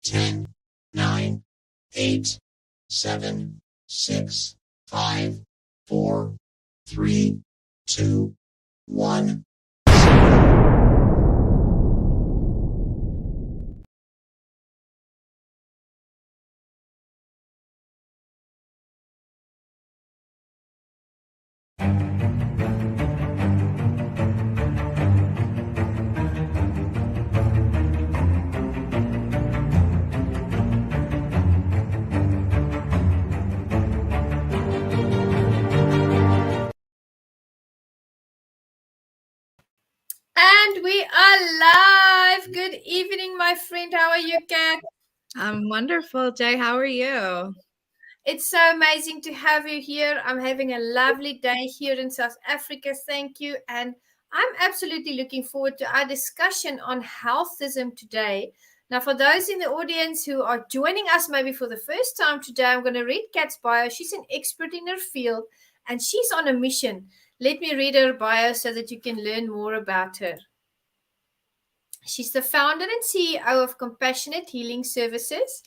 10, 9, 8, 7, 6, 5, 4, 3, 2, 1. And we are live. Good evening, my friend. How are you, Kat? I'm wonderful, Jay. How are you? It's so amazing to have you here. I'm having a lovely day here in South Africa. Thank you. And I'm absolutely looking forward to our discussion on healthism today. Now, for those in the audience who are joining us maybe for the first time today, I'm going to read Kat's bio. She's an expert in her field and she's on a mission. Let me read her bio so that you can learn more about her. She's the founder and CEO of Compassionate Healing Services.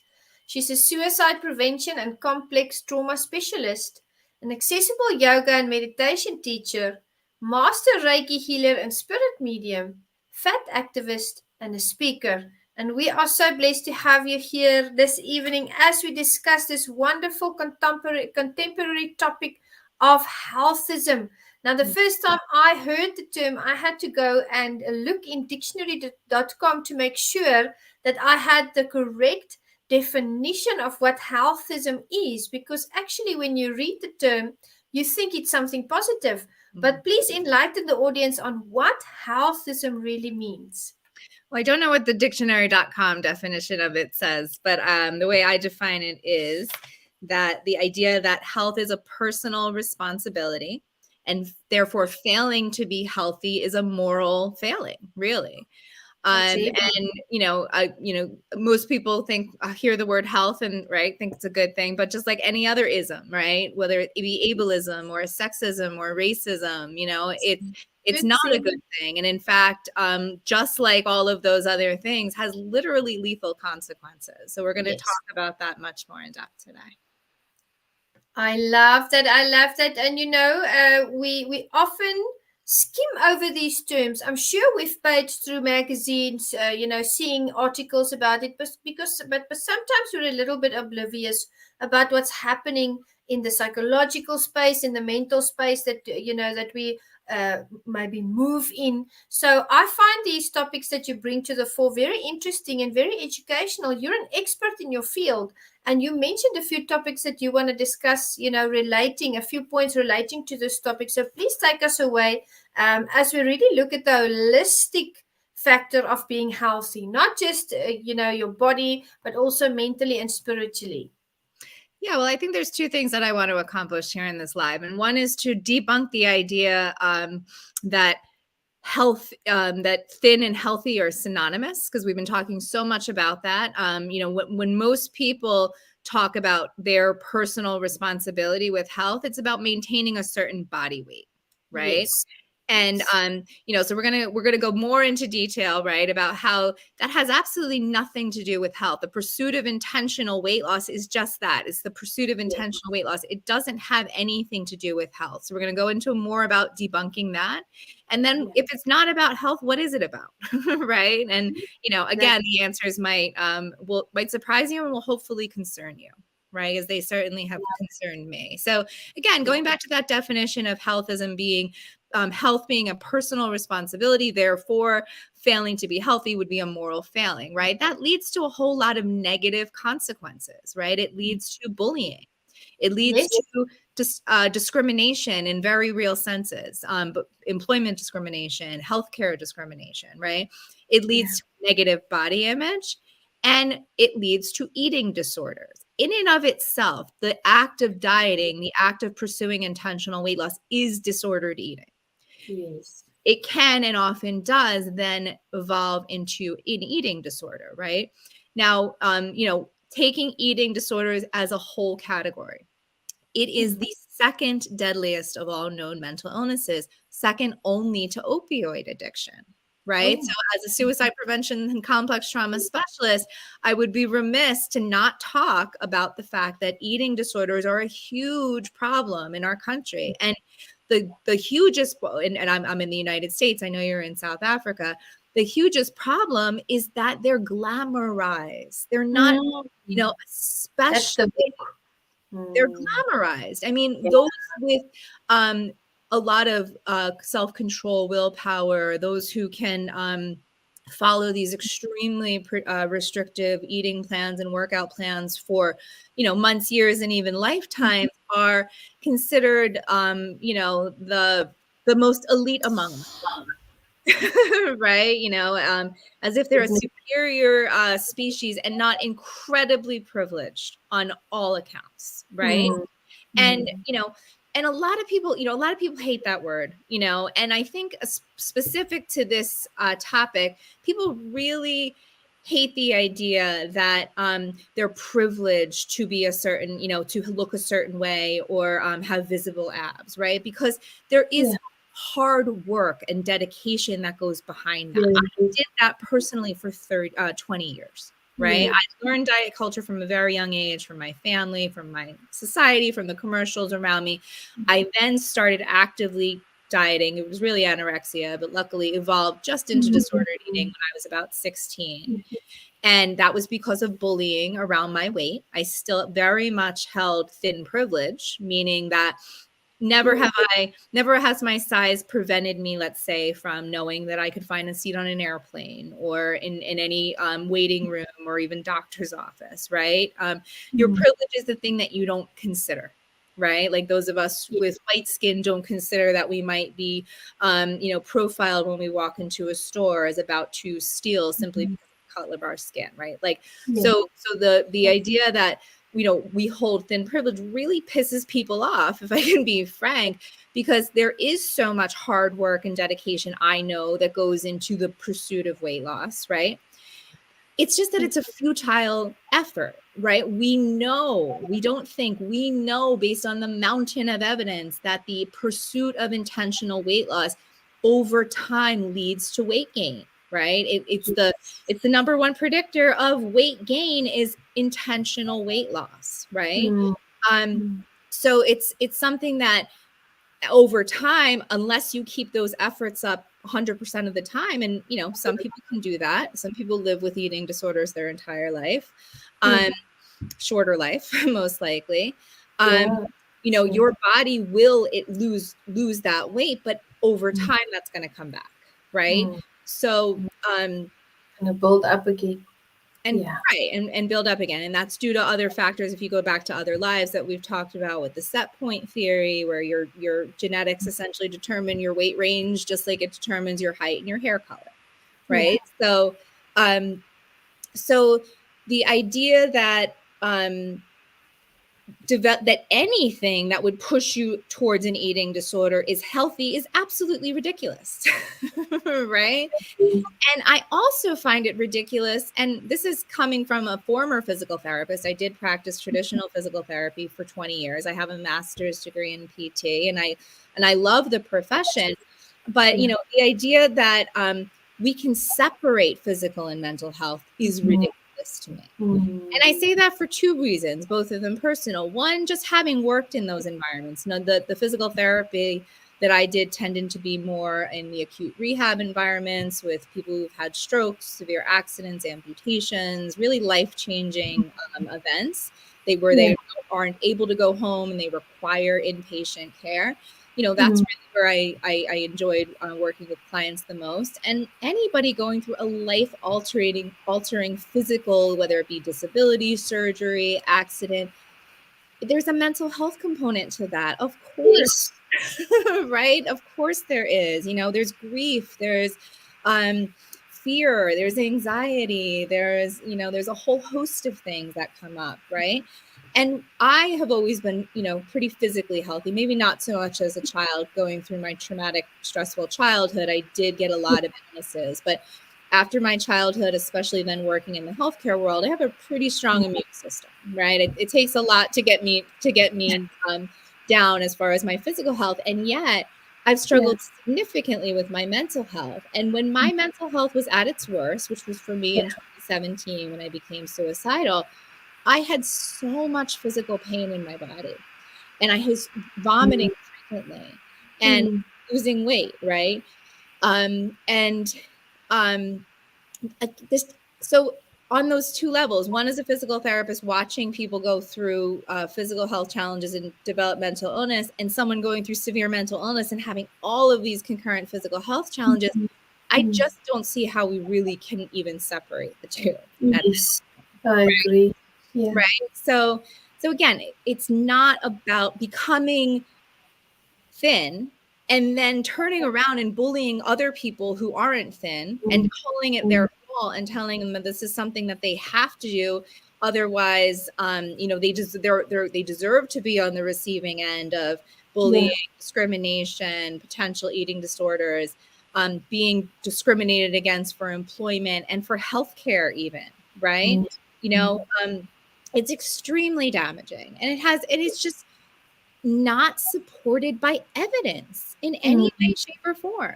She's a suicide prevention and complex trauma specialist, an accessible yoga and meditation teacher, master Reiki healer and spirit medium, fat activist, and a speaker. And we are so blessed to have you here this evening as we discuss this wonderful contemporary topic of healthism. Now, the first time I heard the term, I had to go and look in dictionary.com to make sure that I had the correct definition of what healthism is, because actually, when you read the term, you think it's something positive. But please enlighten the audience on what healthism really means. Well, I don't know what the dictionary.com definition of it says, but the way I define it is that the idea that health is a personal responsibility, and therefore failing to be healthy is a moral failing, really. And most people think hear the word health and think it's a good thing, but just like any other ism, right? Whether it be ableism or sexism or racism, it's not a good thing. And in fact, just like all of those other things, has literally lethal consequences. So we're going to talk about that much more in depth today. I love that. And we often skim over these terms. I'm sure we've paged through magazines, seeing articles about it, but sometimes we're a little bit oblivious about what's happening in the psychological space, in the mental space that we maybe move in. So I find these topics that you bring to the fore very interesting and very educational. You're an expert in your field. And you mentioned a few topics that you want to discuss, relating a few points relating to this topic. So please take us away as we really look at the holistic factor of being healthy, not just, your body, but also mentally and spiritually. Yeah, well, I think there's two things that I want to accomplish here in this live. And one is to debunk the idea that health, that thin and healthy are synonymous, because we've been talking so much about that. When most people talk about their personal responsibility with health, it's about maintaining a certain body weight, right? Yes. And so we're gonna go more into detail, right, about how that has absolutely nothing to do with health. The pursuit of intentional weight loss is just that. It's the pursuit of intentional weight loss. It doesn't have anything to do with health. So we're gonna go into more about debunking that. And then if it's not about health, what is it about? Right? And again, the answers might surprise you and will hopefully concern you. Right? As they certainly have concerned me. So again, going back to that definition of healthism being health being a personal responsibility, therefore failing to be healthy would be a moral failing, right? That leads to a whole lot of negative consequences, right? It leads to bullying. It leads to discrimination in very real senses, but employment discrimination, healthcare discrimination, right? It leads to negative body image, and it leads to eating disorders. In and of itself, the act of dieting, the act of pursuing intentional weight loss is disordered eating. Yes. It can and often does then evolve into an eating disorder, right? Now, taking eating disorders as a whole category, it is the second deadliest of all known mental illnesses, second only to opioid addiction. right? Oh. So as a suicide prevention and complex trauma specialist, I would be remiss to not talk about the fact that eating disorders are a huge problem in our country. And the hugest, and I'm in the United States, I know you're in South Africa, the hugest problem is that they're glamorized. They're not, That's the especially they're glamorized. I mean, those with a lot of self-control, willpower, those who can follow these extremely restrictive eating plans and workout plans for, months, years, and even lifetimes are considered, the most elite among us. Right? As if they're a superior species and not incredibly privileged on all accounts, right? And, and a lot of people hate that word, and I think specific to this topic, people really hate the idea that they're privileged to be a certain, to look a certain way or have visible abs, right? Because there is hard work and dedication that goes behind that. I did that personally for 20 years. Right. I learned diet culture from a very young age, from my family, from my society, from the commercials around me. I then started actively dieting. It was really anorexia, but luckily evolved just into disordered eating when I was about 16. And that was because of bullying around my weight. I still very much held thin privilege, meaning that never has my size prevented me, let's say, from knowing that I could find a seat on an airplane or in any waiting room or even doctor's office, right? Your privilege is the thing that you don't consider, right? Like those of us with white skin don't consider that we might be, profiled when we walk into a store as about to steal simply because of the color of our skin, right? Like, so the idea that we hold thin privilege really pisses people off, if I can be frank, because there is so much hard work and dedication, I know, that goes into the pursuit of weight loss, right? It's just that it's a futile effort, right? We know based on the mountain of evidence that the pursuit of intentional weight loss over time leads to weight gain. Right. It's the number one predictor of weight gain is intentional weight loss. Right. So it's something that over time, unless you keep those efforts up 100% of the time, and some people can do that. Some people live with eating disorders their entire life, shorter life, most likely. Your body will lose that weight, but over time that's going to come back. Right. So, and build up again. And build up again. And that's due to other factors. If you go back to other lives that we've talked about with the set point theory, where your genetics essentially determine your weight range, just like it determines your height and your hair color. Right. So, so the idea that, that anything that would push you towards an eating disorder is healthy is absolutely ridiculous. Right. And I also find it ridiculous, and this is coming from a former physical therapist. I did practice traditional physical therapy for 20 years. I have a master's degree in PT, and I love the profession. But the idea that we can separate physical and mental health is ridiculous to me. And I say that for two reasons, both of them personal. One, just having worked in those environments. The physical therapy that I did tended to be more in the acute rehab environments with people who've had strokes, severe accidents, amputations, really life-changing events. They aren't able to go home and they require inpatient care. That's really where I enjoyed working with clients the most. And anybody going through a life-altering physical, whether it be disability, surgery, accident, there's a mental health component to that, of course. Right? Of course there is. There's grief, there's fear, there's anxiety, there's a whole host of things that come up, right? And I have always been, pretty physically healthy, maybe not so much as a child going through my traumatic, stressful childhood. I did get a lot of illnesses, but after my childhood, especially then working in the healthcare world, I have a pretty strong immune system, right? It takes a lot to get me down as far as my physical health. And yet I've struggled significantly with my mental health. And when my mental health was at its worst, which was for me in 2017 when I became suicidal, I had so much physical pain in my body. And I was vomiting frequently and losing weight, right? So on those two levels, one is a physical therapist watching people go through physical health challenges and developmental illness, and someone going through severe mental illness and having all of these concurrent physical health challenges. I just don't see how we really can even separate the two. Yes, I agree. Yeah. Right. So again, it's not about becoming thin and then turning around and bullying other people who aren't thin and calling it their fault and telling them that this is something that they have to do. Otherwise, they deserve to be on the receiving end of bullying, discrimination, potential eating disorders, being discriminated against for employment and for healthcare even, right? It's extremely damaging, and it's just not supported by evidence in any way, shape, or form,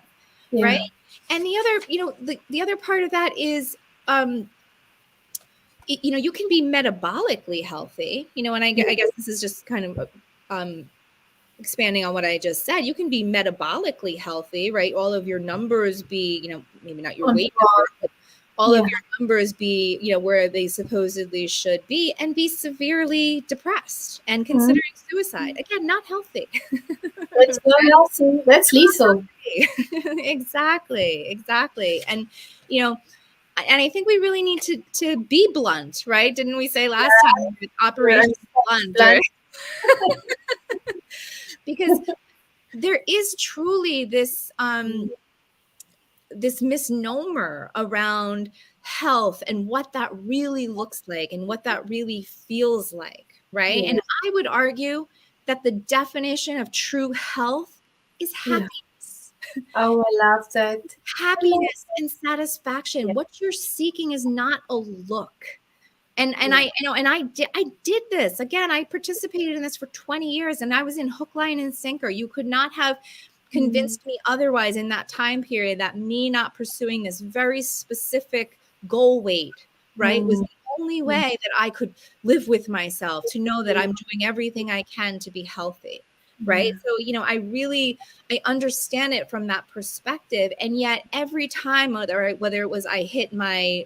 right? And the other, the other part of that is, you can be metabolically healthy, and I guess this is just kind of expanding on what I just said. You can be metabolically healthy, right? All of your numbers be, maybe not your weight numbers, but all of your numbers be, where they supposedly should be, and be severely depressed and considering suicide. Again, not healthy. That's not healthy. That's lethal. Exactly. And, and I think we really need to be blunt, right? Didn't we say last time with Operation Blunt, right? Because there is truly this this misnomer around health and what that really looks like and what that really feels like, right? And I would argue that the definition of true health is happiness. Oh, I love that. Happiness and satisfaction. What you're seeking is not a look. And I did this again. I participated in this for 20 years, and I was in hook, line, and sinker. You could not have convinced me otherwise in that time period that me not pursuing this very specific goal weight, right, was the only way that I could live with myself, to know that I'm doing everything I can to be healthy. Right. So, I understand it from that perspective. And yet every time, whether it was I hit my,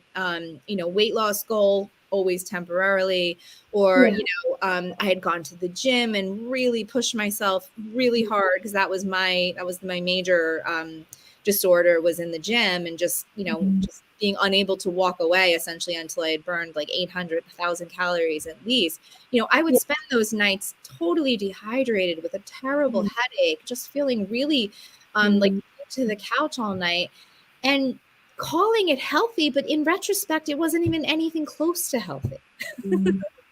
weight loss goal, always temporarily, or, I had gone to the gym and really pushed myself really hard, because that was my major disorder, was in the gym, and just being unable to walk away essentially until I had burned like 800,000 calories at least. I would spend those nights totally dehydrated with a terrible headache, just feeling really like to the couch all night, and calling it healthy. But in retrospect, it wasn't even anything close to healthy.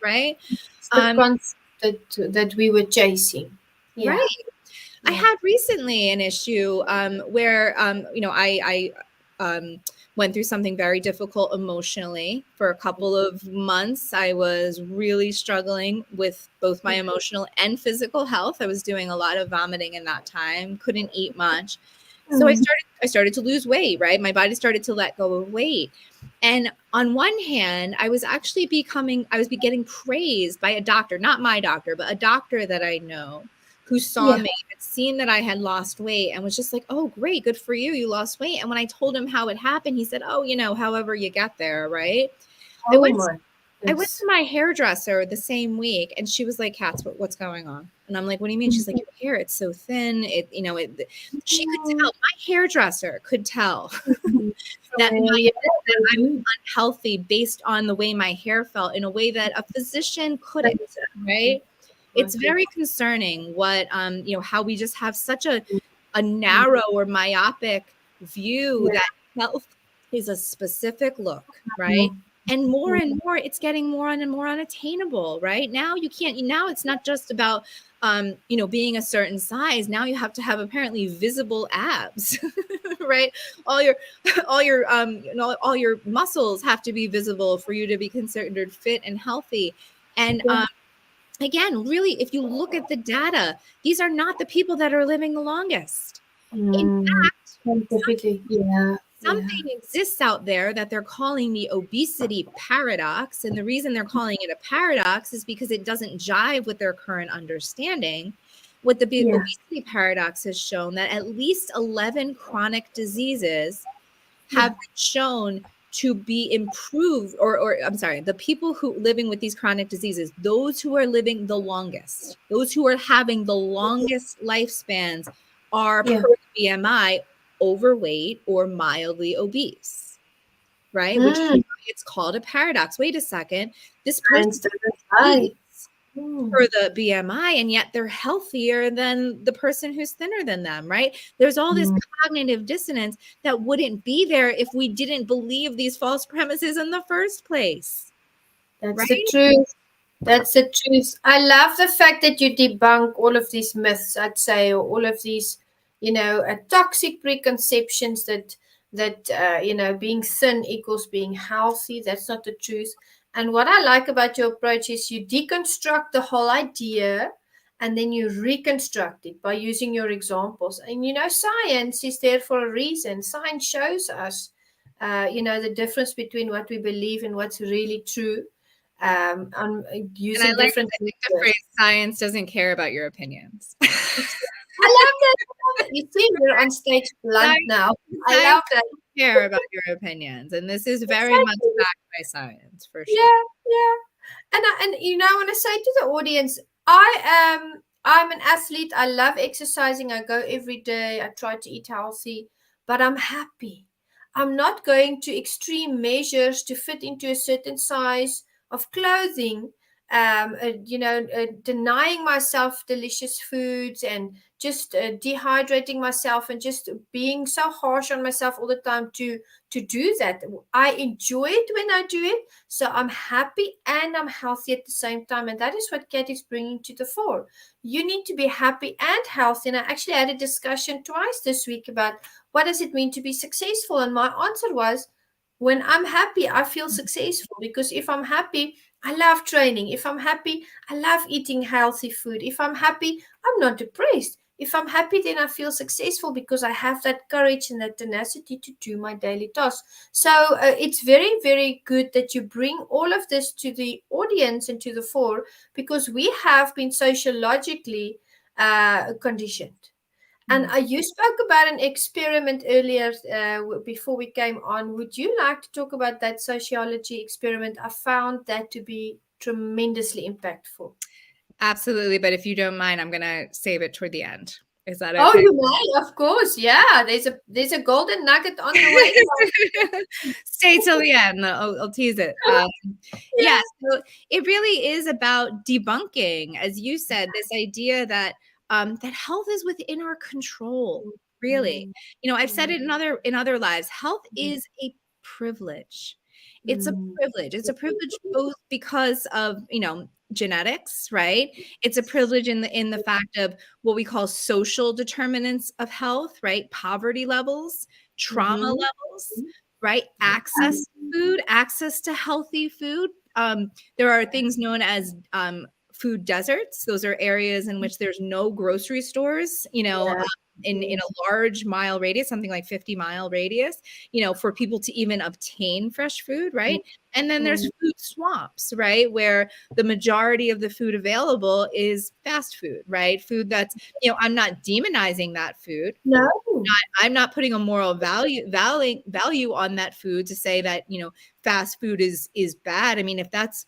Right? It's the concept that we were chasing. Right. I had recently an issue where, I went through something very difficult emotionally for a couple of months. I was really struggling with both my emotional and physical health. I was doing a lot of vomiting in that time, couldn't eat much. So I started to lose weight, right? My body started to let go of weight. And on one hand, I was getting praised by a doctor, not my doctor, but a doctor that I know, who saw me, had seen that I had lost weight, and was just like, oh, great, good for you. You lost weight. And when I told him how it happened, he said, oh, however you get there, right? I went to my hairdresser the same week, and she was like, Kat, what's going on? And I'm like, what do you mean? She's like, your hair, it's so thin. She could tell, my hairdresser could tell that I'm unhealthy based on the way my hair felt, in a way that a physician couldn't, right? It's very concerning what, how we just have such a narrow or myopic view that health is a specific look, right? And more, it's getting more and more unattainable, right? Now it's not just about, being a certain size. Now you have to have apparently visible abs, right? All your muscles have to be visible for you to be considered fit and healthy. And, again, really, if you look at the data, these are not the people that are living the longest. In Scientifically, yeah. something exists out there that they're calling the obesity paradox. And the reason they're calling it a paradox is because it doesn't jive with their current understanding. What the obesity paradox has shown that at least 11 chronic diseases have been shown to be improved, or I'm sorry, the people who living with these chronic diseases, those who are living the longest, those who are having the longest lifespans are per BMI overweight or mildly obese, right? Which is why it's called a paradox. Wait a second, this person eats for the BMI and yet they're healthier than the person who's thinner than them, right? There's all this cognitive dissonance that wouldn't be there if we didn't believe these false premises in the first place. That's the truth. That's the truth. I love the fact that you debunk all of these myths, I'd say, or all of these, toxic preconceptions that being thin equals being healthy. That's not the truth. And what I like about your approach is you deconstruct the whole idea and then you reconstruct it by using your examples. And science is there for a reason. Science shows us, the difference between what we believe and what's really true. On using different. I think the phrase "science doesn't care about your opinions." I love that. You see, we're on stage blunt now. I love that. Care about your opinions, and this is very much backed by science for sure. Yeah. And I want to say to the audience, I'm an athlete. I love exercising. I go every day. I try to eat healthy, but I'm happy. I'm not going to extreme measures to fit into a certain size of clothing, denying myself delicious foods and just dehydrating myself and just being so harsh on myself all the time to do that. I enjoy it when I do it, so I'm happy and I'm healthy at the same time, and that is what Kat is bringing to the fore. You need to be happy and healthy, and I actually had a discussion twice this week about what does it mean to be successful, and my answer was, when I'm happy, I feel successful, because if I'm happy, I love training. If I'm happy, I love eating healthy food. If I'm happy, I'm not depressed. If I'm happy, then I feel successful because I have that courage and that tenacity to do my daily tasks. So it's very, very good that you bring all of this to the audience and to the fore, because we have been sociologically conditioned. And you spoke about an experiment earlier before we came on. Would you like to talk about that sociology experiment? I found that to be tremendously impactful. Absolutely. But if you don't mind, I'm going to save it toward the end. Is that okay? Oh, you may, of course. Yeah, there's a golden nugget on the way. Stay till the end. I'll tease it. Yeah, so it really is about debunking, as you said, this idea that that health is within our control. Really, I've said it in other lives. Health is a privilege. It's a privilege. It's a privilege both because of genetics, right? It's a privilege in the fact of what we call social determinants of health, right? Poverty levels, trauma levels, right? Access to food, access to healthy food. There are things known as food deserts. Those are areas in which there's no grocery stores, in a large mile radius, something like 50-mile radius, for people to even obtain fresh food, right? And then there's food swamps, right? Where the majority of the food available is fast food, right? Food that's, I'm not demonizing that food. No. I'm not putting a moral value on that food to say that, fast food is bad. I mean, if that's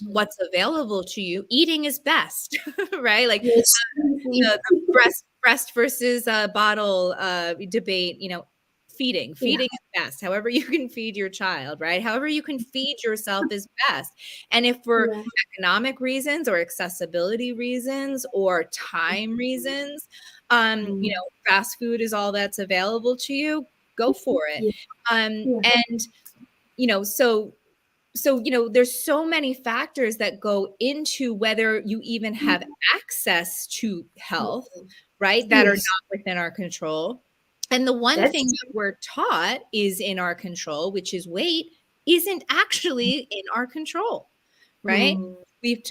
what's available to you, eating is best, right? Like the breast versus bottle debate, feeding is best. However you can feed your child, right? However you can feed yourself is best. And if for economic reasons or accessibility reasons or time reasons, fast food is all that's available to you, go for it. And so there's so many factors that go into whether you even have access to health, right? That are not within our control. And the one thing that we're taught is in our control, which is weight, isn't actually in our control, right? We've,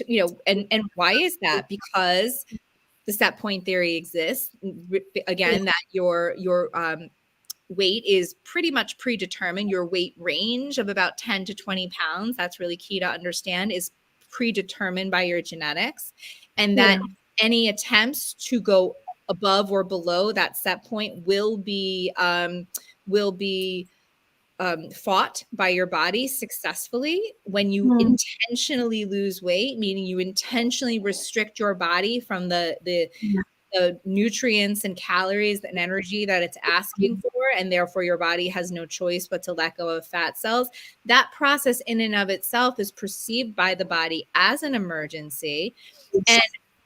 and why is that? Because the set point theory exists. Again, that your weight is pretty much predetermined. Your weight range of about 10 to 20 pounds, that's really key to understand, is predetermined by your genetics. And that any attempts to go above or below that set point will be fought by your body successfully when you intentionally lose weight, meaning you intentionally restrict your body from the nutrients and calories and energy that it's asking for, and therefore your body has no choice but to let go of fat cells. That process in and of itself is perceived by the body as an emergency, and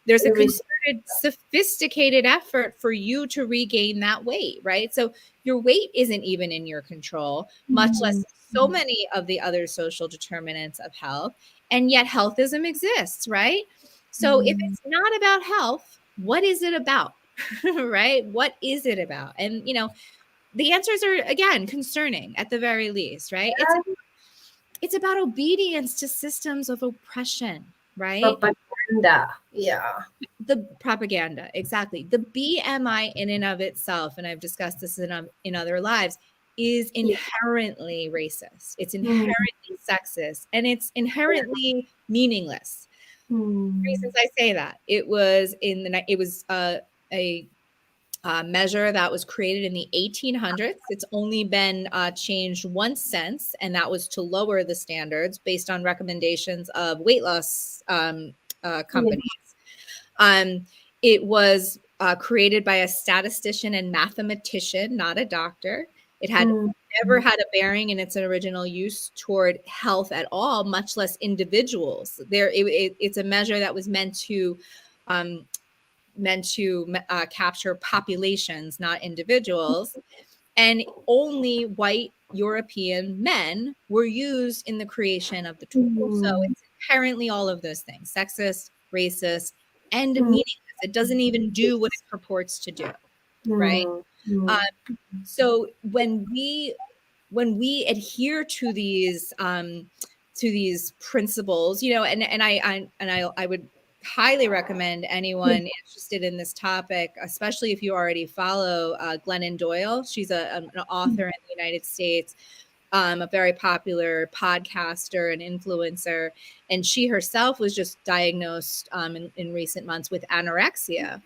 there's a concerted, sophisticated effort for you to regain that weight, right? So your weight isn't even in your control, much less so many of the other social determinants of health, and yet healthism exists, right? So if it's not about health, what is it about? Right? What is it about? And, the answers are, again, concerning at the very least, right? It's about obedience to systems of oppression, right? Propaganda. Yeah. The propaganda, exactly. The BMI in and of itself, and I've discussed this in other lives, is inherently racist. It's inherently sexist, and it's inherently meaningless. Reasons I say that, it was a measure that was created in the 1800s. It's only been changed once since, and that was to lower the standards based on recommendations of weight loss companies. It was created by a statistician and mathematician, not a doctor. It had never had a bearing in its original use toward health at all, much less individuals. It's a measure that was meant to capture populations, not individuals. And only white European men were used in the creation of the tool. So it's inherently all of those things: sexist, racist, and meaningless. It doesn't even do what it purports to do, right? So when we adhere to these principles, and I would highly recommend anyone interested in this topic, especially if you already follow Glennon Doyle. She's an author in the United States, a very popular podcaster and influencer, and she herself was just diagnosed in recent months with anorexia,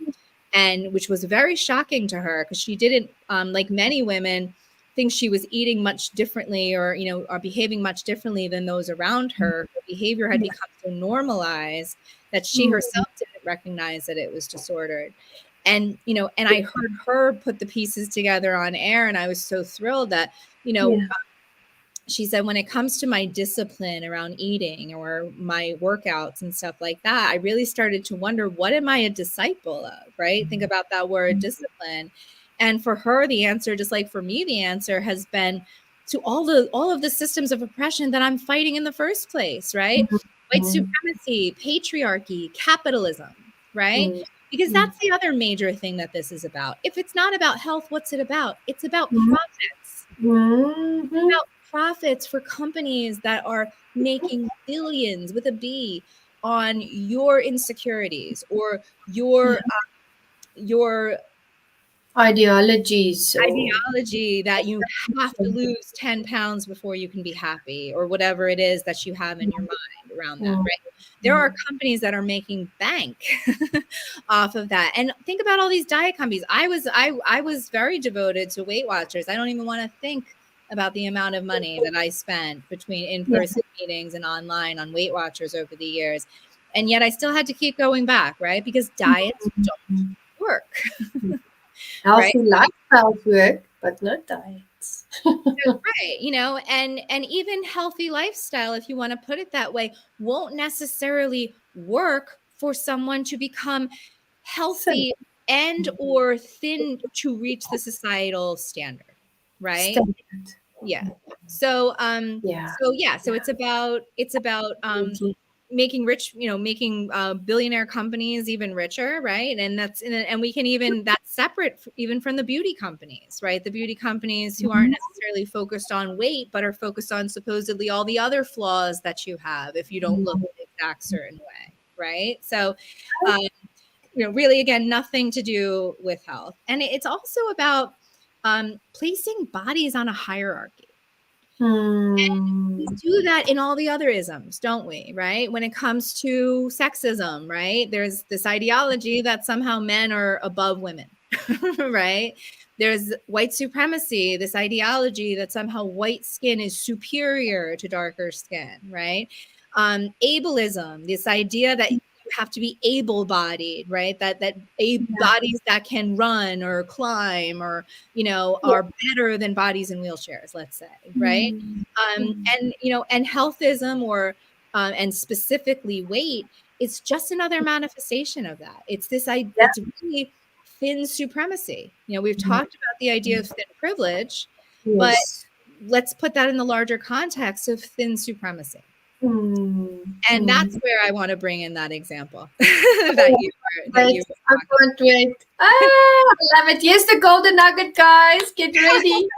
and which was very shocking to her, because she didn't, like many women, think she was eating much differently or behaving much differently than those around her. Her behavior had become so normalized that she herself didn't recognize that it was disordered. And I heard her put the pieces together on air, and I was so thrilled that she said, when it comes to my discipline around eating or my workouts and stuff like that, I really started to wonder, what am I a disciple of, right? Think about that word, discipline. And for her, the answer, just like for me, the answer has been to all of the systems of oppression that I'm fighting in the first place, right? White supremacy, patriarchy, capitalism, right? Because that's the other major thing that this is about. If it's not about health, what's it about? It's about profits. It's about profits for companies that are making billions with a B on your insecurities or your ideology that you have to lose 10 pounds before you can be happy, or whatever it is that you have in your mind around that, right? There are companies that are making bank off of that. And think about all these diet companies. I was very devoted to Weight Watchers. I don't even want to think about the amount of money that I spent between in-person meetings and online on Weight Watchers over the years. And yet I still had to keep going back, right? Because diets don't work. Healthy lifestyles work, but not diets. Right. And even healthy lifestyle, if you want to put it that way, won't necessarily work for someone to become healthy and or thin to reach the societal standard, right? So it's about making rich, making billionaire companies even richer, right? And we can even, that's separate even from the beauty companies, right? The beauty companies who aren't necessarily focused on weight, but are focused on supposedly all the other flaws that you have if you don't look the exact certain way, right? So really, again, nothing to do with health. And it's also about placing bodies on a hierarchy. We do that in all the other isms, don't we? Right? When it comes to sexism, right? There's this ideology that somehow men are above women, right? There's white supremacy, this ideology that somehow white skin is superior to darker skin, right? Ableism, this idea that you have to be able-bodied, right? That bodies that can run or climb or are better than bodies in wheelchairs, let's say, right? And and healthism or and specifically weight, it's just another manifestation of that. It's this idea. It's really thin supremacy. We've talked about the idea of thin privilege, but let's put that in the larger context of thin supremacy. And that's where I want to bring in that example that you I can't wait. I love it. Here's the golden nugget, guys. Get ready.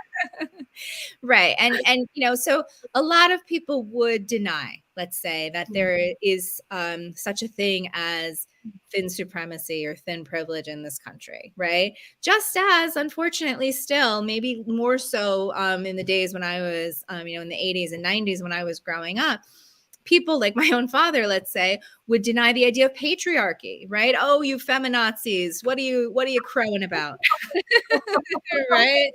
Right. And so a lot of people would deny, let's say, that there is such a thing as thin supremacy or thin privilege in this country, right? Just as, unfortunately, still, maybe more so in the days when I was, in the 80s and 90s when I was growing up, people like my own father, let's say, would deny the idea of patriarchy, right? Oh, you feminazis, what are you crowing about? Right?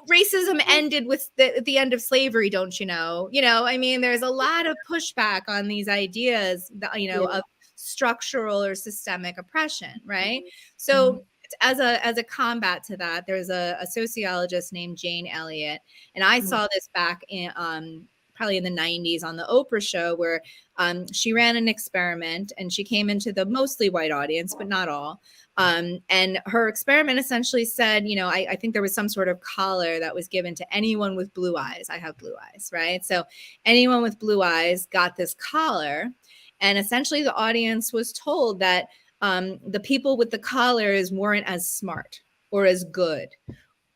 Racism ended with the end of slavery, don't you know? I mean, there's a lot of pushback on these ideas, of structural or systemic oppression, right? So as a combat to that, there's a sociologist named Jane Elliott, and I saw this back in probably in the 90s on the Oprah show, where she ran an experiment and she came into the mostly white audience, but not all. And her experiment essentially said, I think there was some sort of collar that was given to anyone with blue eyes. I have blue eyes, right? So anyone with blue eyes got this collar. And essentially the audience was told that the people with the collars weren't as smart or as good.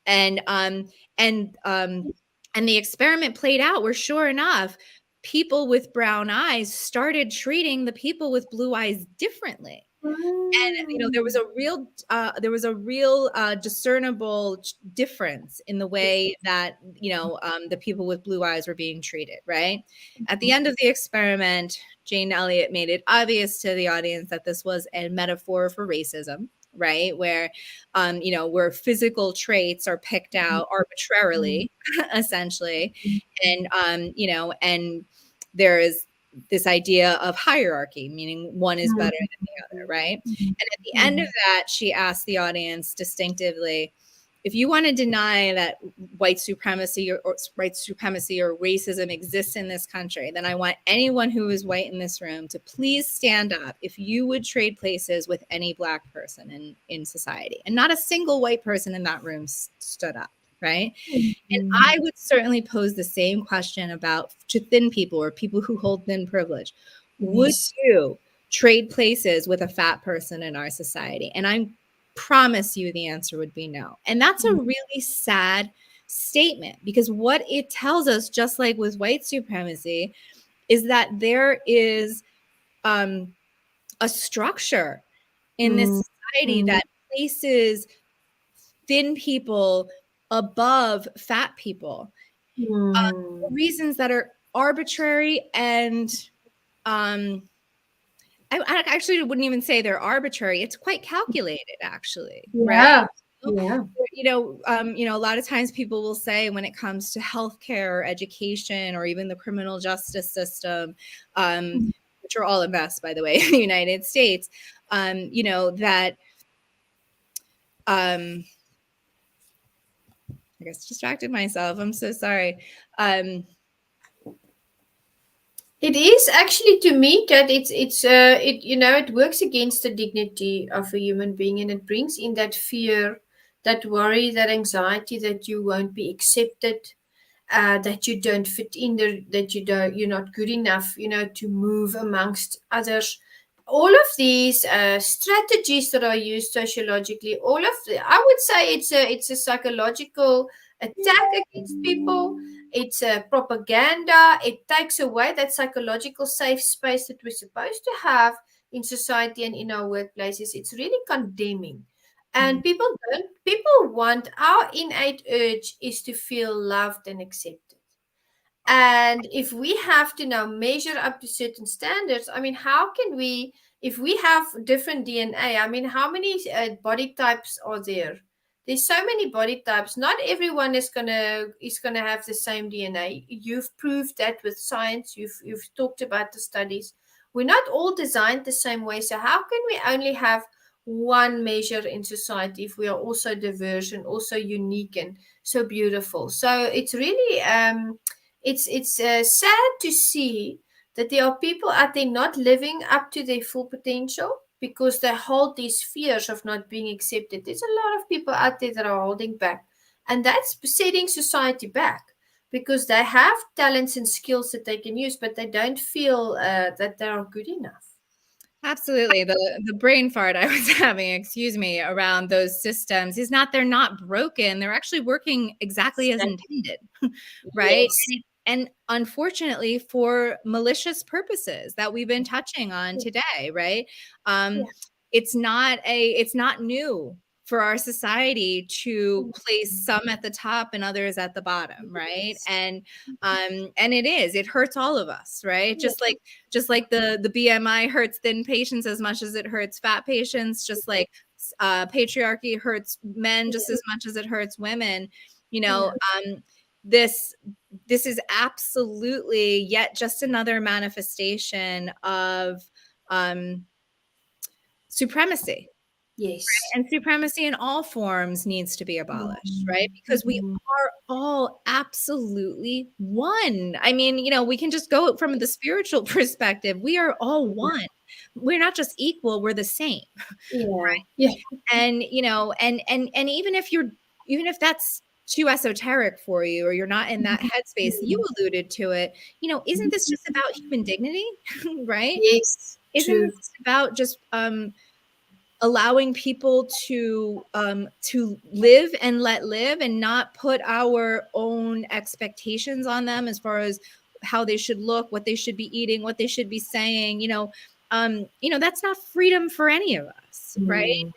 And the experiment played out where, sure enough, people with brown eyes started treating the people with blue eyes differently. And there was a real discernible difference in the way that the people with blue eyes were being treated. Right at the end of the experiment, Jane Elliott made it obvious to the audience that this was a metaphor for racism. Right, where where physical traits are picked out arbitrarily, essentially, and and there is this idea of hierarchy, meaning one is better than the other, right? And at the end of that, she asked the audience distinctively, if you want to deny that white supremacy or racism exists in this country, then I want anyone who is white in this room to please stand up if you would trade places with any Black person in society. And not a single white person in that room stood up. Right. And I would certainly pose the same question to thin people or people who hold thin privilege. Would you trade places with a fat person in our society? And I promise you the answer would be no. And that's a really sad statement, because what it tells us, just like with white supremacy, is that there is a structure in this society that places thin people above fat people for reasons that are arbitrary, and I actually wouldn't even say they're arbitrary. It's quite calculated, actually. Right? Yeah. A lot of times people will say, when it comes to healthcare or education or even the criminal justice system, which are all a mess, by the way, in the United States, that I guess distracted myself. I'm so sorry. It is actually, to me, Kat, it works against the dignity of a human being, and it brings in that fear, that worry, that anxiety that you won't be accepted, that you don't fit in there, that you're not good enough, to move amongst others. All of these strategies that are used sociologically, I would say it's a psychological attack against people. It's a propaganda. It takes away that psychological safe space that we're supposed to have in society and in our workplaces, it's really condemning. And people want, our innate urge is to feel loved and accepted. And if we have to now measure up to certain standards, I mean, how can we, if we have different DNA, I mean, how many body types are there? There's so many body types. Not everyone is gonna have the same DNA. You've proved that with science. You've talked about the studies. We're not all designed the same way. So how can we only have one measure in society if we are also diverse and also unique and so beautiful? So it's really it's sad to see that there are people out there not living up to their full potential because they hold these fears of not being accepted. There's a lot of people out there that are holding back, and that's setting society back because they have talents and skills that they can use, but they don't feel that they are good enough. Absolutely. The brain fart I was having, excuse me, around those systems is not, they're not broken. They're actually working exactly as intended, right? Yes. And unfortunately, for malicious purposes that we've been touching on today, right? Yeah. It's not new for our society to place some at the top and others at the bottom, right? And it hurts all of us, right? Just like the BMI hurts thin patients as much as it hurts fat patients, just like patriarchy hurts men just as much as it hurts women. You know, this is absolutely yet just another manifestation of supremacy. Yes. And supremacy in all forms needs to be abolished, right? Because we are all absolutely one. I mean, you know, we can just go from the spiritual perspective. We are all one. We're not just equal, we're the same. Yeah. Right? Yeah. And, you know, and even if that's too esoteric for you, or you're not in that headspace, you alluded to it, you know, isn't this just about human dignity? Right? Yes. Isn't True. this about just allowing people to live and let live, and not put our own expectations on them as far as how they should look, what they should be eating, what they should be saying? That's not freedom for any of us, right?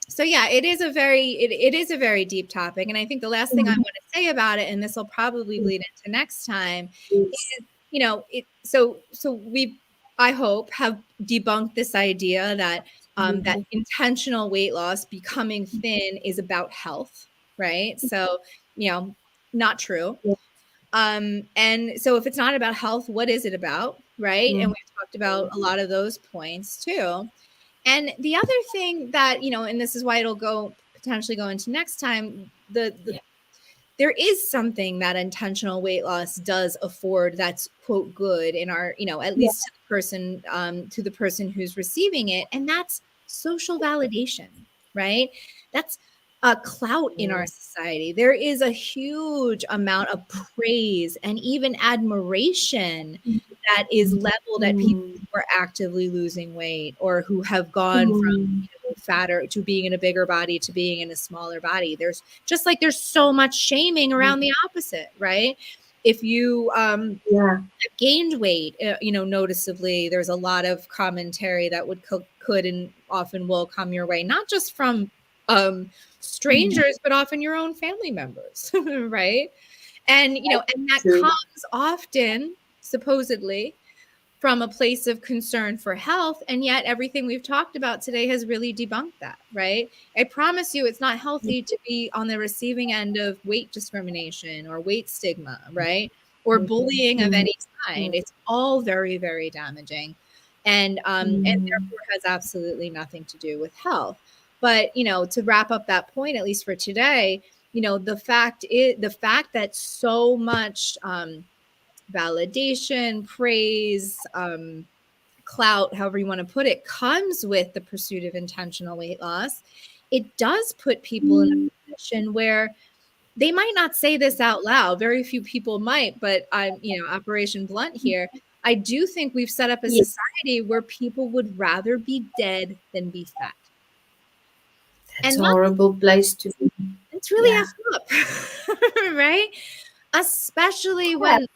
So yeah, it is a very deep topic, and I think the last thing I want to say about it, and this will probably bleed into next time, is, you know, so we, I hope, have debunked this idea that that intentional weight loss, becoming thin, is about health, right? So, you know, not true. And so if it's not about health, what is it about, right? And we've talked about a lot of those points too. And the other thing that, you know, and this is why it'll potentially go into next time, there is something that intentional weight loss does afford that's, quote, good in our, you know, at least to the person who's receiving it, and that's social validation, right? That's a clout in our society. There is a huge amount of praise and even admiration that is leveled at people who are actively losing weight, or who have gone from fatter to being in a bigger body to being in a smaller body. There's so much shaming around the opposite, right? If you have gained weight, you know, noticeably, there's a lot of commentary that could and often will come your way, not just from strangers, but often your own family members, right? And, you know, and that comes often, supposedly, from a place of concern for health. And yet everything we've talked about today has really debunked that, right? I promise you, it's not healthy to be on the receiving end of weight discrimination or weight stigma, right? Or bullying of any kind. It's all very, very damaging. And therefore has absolutely nothing to do with health. But, you know, to wrap up that point, at least for today, you know, the fact that so much validation, praise, clout, however you want to put it, comes with the pursuit of intentional weight loss, it does put people in a position where they might not say this out loud. Very few people might, but I'm, you know, Operation Blunt here. I do think we've set up a society where people would rather be dead than be fat. It's a horrible place to be. It's really effed up, right? Especially when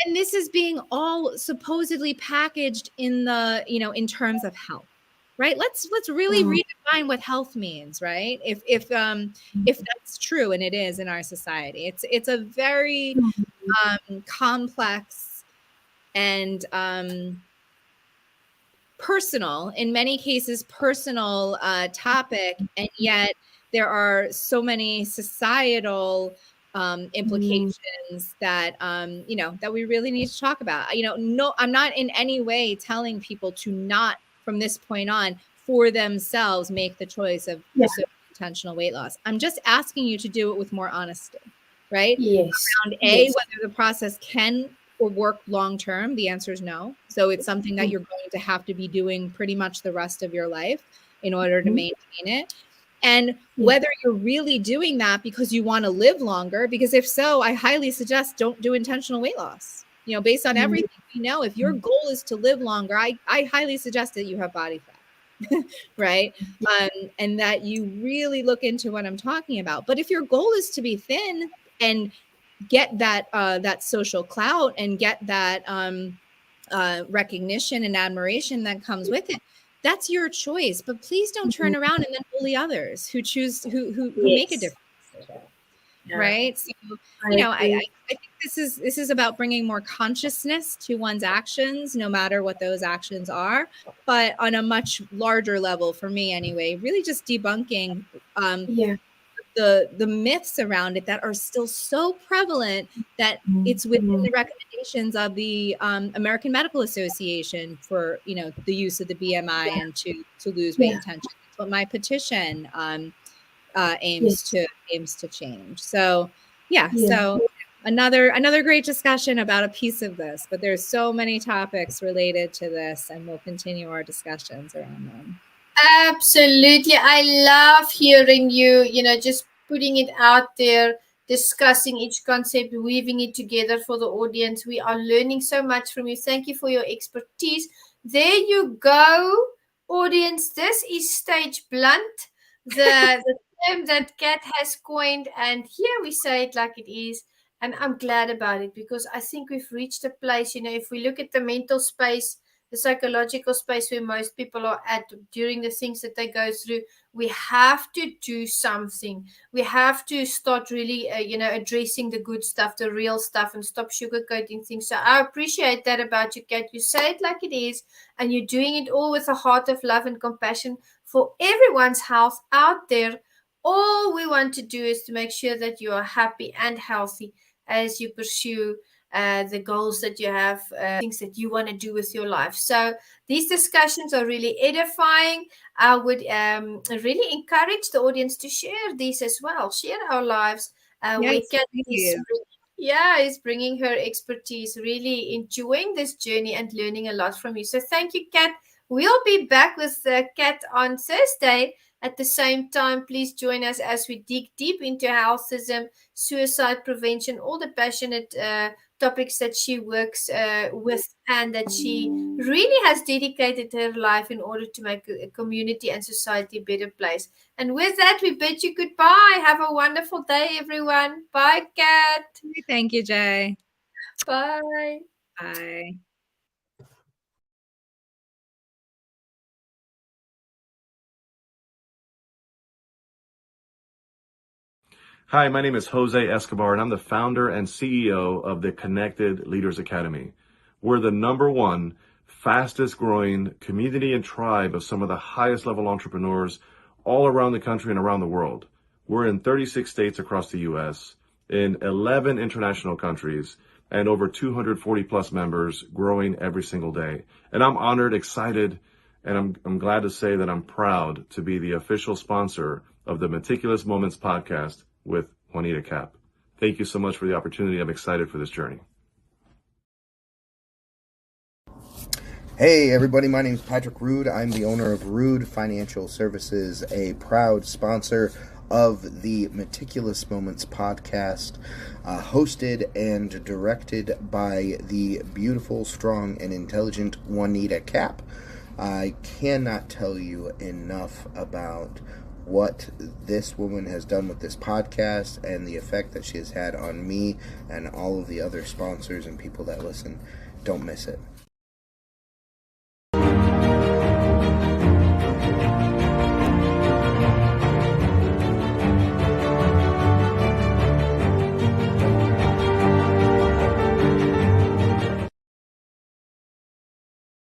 and this is being all supposedly packaged in the, in terms of health, right? Let's really redefine what health means, right? If that's true, and it is in our society, it's a very complex and personal, in many cases personal topic, and yet there are so many societal implications that that we really need to talk about. No, I'm not in any way telling people to not, from this point on, for themselves, make the choice of pursuing intentional weight loss. I'm just asking you to do it with more honesty, right? Yes. Around whether the process can or work long term. The answer is no. So it's something that you're going to have to be doing pretty much the rest of your life in order to maintain it. And whether you're really doing that because you want to live longer, because if so, I highly suggest don't do intentional weight loss. Based on everything we know, if your goal is to live longer, I highly suggest that you have body fat, right? And that you really look into what I'm talking about. But if your goal is to be thin and get that social clout and get that recognition and admiration that comes with it, that's your choice. But please don't turn around and then bully others who choose who make a difference, right? So I think this is about bringing more consciousness to one's actions, no matter what those actions are, but on a much larger level, for me anyway, really just debunking the myths around it that are still so prevalent that it's within the recommendations of the American Medical Association for the use of the BMI and to lose weight intention. That's what my petition aims to change. So so another great discussion about a piece of this, but there's so many topics related to this, and we'll continue our discussions around them. Absolutely. I love hearing you, just putting it out there, discussing each concept, weaving it together for the audience. We are learning so much from you. Thank you for your expertise. There you go, audience. This is Stage Blunt, the term that Kat has coined, and here we say it like it is. And I'm glad about it, because I think we've reached a place, if we look at the mental space, the psychological space where most people are at during the things that they go through, we have to do something. We have to start really, addressing the good stuff, the real stuff, and stop sugarcoating things. So I appreciate that about you, Kat. You say it like it is, and you're doing it all with a heart of love and compassion for everyone's health out there. All we want to do is to make sure that you are happy and healthy as you pursue the goals that you have, things that you want to do with your life. So these discussions are really edifying. I would really encourage the audience to share these as well. Share our lives. Is bringing her expertise, really enjoying this journey and learning a lot from you. So thank you, Kat. We'll be back with Kat on Thursday at the same time. Please join us as we dig deep into healthism, suicide prevention, all the passionate topics that she works with, and that she really has dedicated her life in order to make a community and society a better place. And with that, we bid you goodbye. Have a wonderful day, everyone. Bye, Kat. Thank you, Jay. Bye. Bye. Hi, my name is Jose Escobar, and I'm the founder and CEO of the Connected Leaders Academy. We're the #1 fastest growing community and tribe of some of the highest level entrepreneurs all around the country and around the world. We're in 36 states across the U.S., in 11 international countries, and over 240 plus members, growing every single day. And I'm honored, excited, and I'm glad to say that I'm proud to be the official sponsor of the Meticulous Moments podcast with Juanita Cap. Thank you so much for the opportunity. I'm excited for this journey. Hey everybody, my name is Patrick Rude. I'm the owner of Rude Financial Services, a proud sponsor of the Meticulous Moments podcast, hosted and directed by the beautiful, strong, and intelligent Juanita Cap. I cannot tell you enough about what this woman has done with this podcast and the effect that she has had on me and all of the other sponsors and people that listen. Don't miss it.